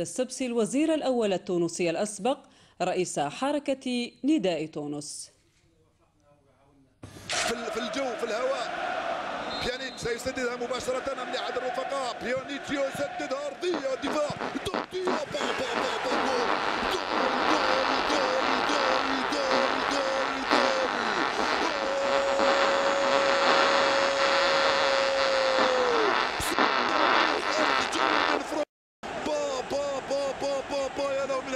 السبسي الوزير الأول التونسي الأسبق رئيس حركة نداء تونس. في الجو في الهواء بيانيتش سيسددها مباشرة أم لأحد الرفقاء. بيانيتش يسددها أرضية دفاع توتي يا له من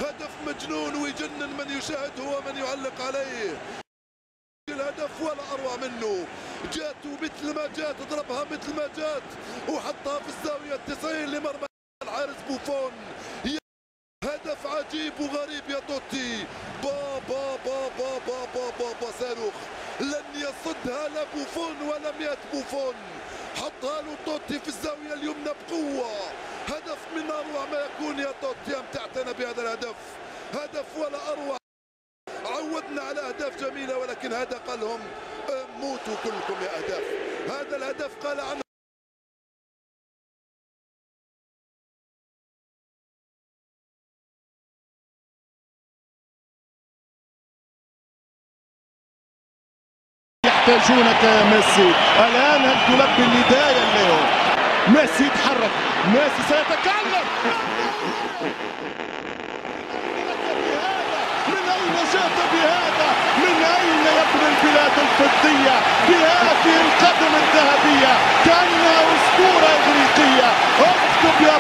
هدف مجنون ويجنن من يشاهده ومن يعلق عليه. الهدف ولا اروع منه، جات مثل ما جات، ضربها مثل ما جات وحطها في الزاويه 90 لمرمى الحارس بوفون. هدف عجيب وغريب يا توتي. با با با با با با با, با صاروخ لن يصدها لا بوفون ولا ميات بوفون. حطها له توتي في الزاويه اليمنى بقوه. هدف من اروع ما يكون يا توتي. امتعتنا بهذا الهدف، هدف ولا اروع. عودنا على اهداف جميله ولكن هذا قال لهم موتوا كلكم يا اهداف. هذا الهدف قال عنه يحتاجونك يا ميسي. الان هل تلبي النداء اليوم؟ ميسي يتحرك، ميسي سيتكلم. من اين جئت بهذا؟ من اين يا ابن البلاد الفضيه بهذه القدم الذهبيه كانها اسطوره اغريقيه؟ اكتب يا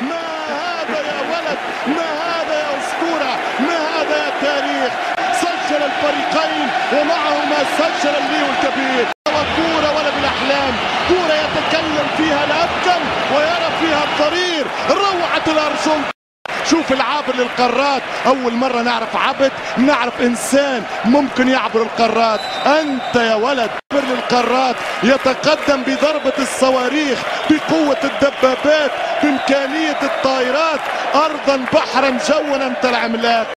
ما هذا يا ولد؟ ما هذا يا اسطوره؟ ما هذا يا تاريخ؟ سجل الفريقين ومعهما سجل الليو الكبير. كورة ولا بالاحلام، كورة يتكلم فيها الابكم ويرى فيها الضرير. روعة الارجنتين. شوف العابر للقارات، اول مرة نعرف عبد، نعرف انسان ممكن يعبر القارات. انت يا ولد عابر للقارات، يتقدم بضربة الصواريخ، بقوة الدبابات، بامكانية الطائرات، ارضا بحرا جوا. انت العملاق.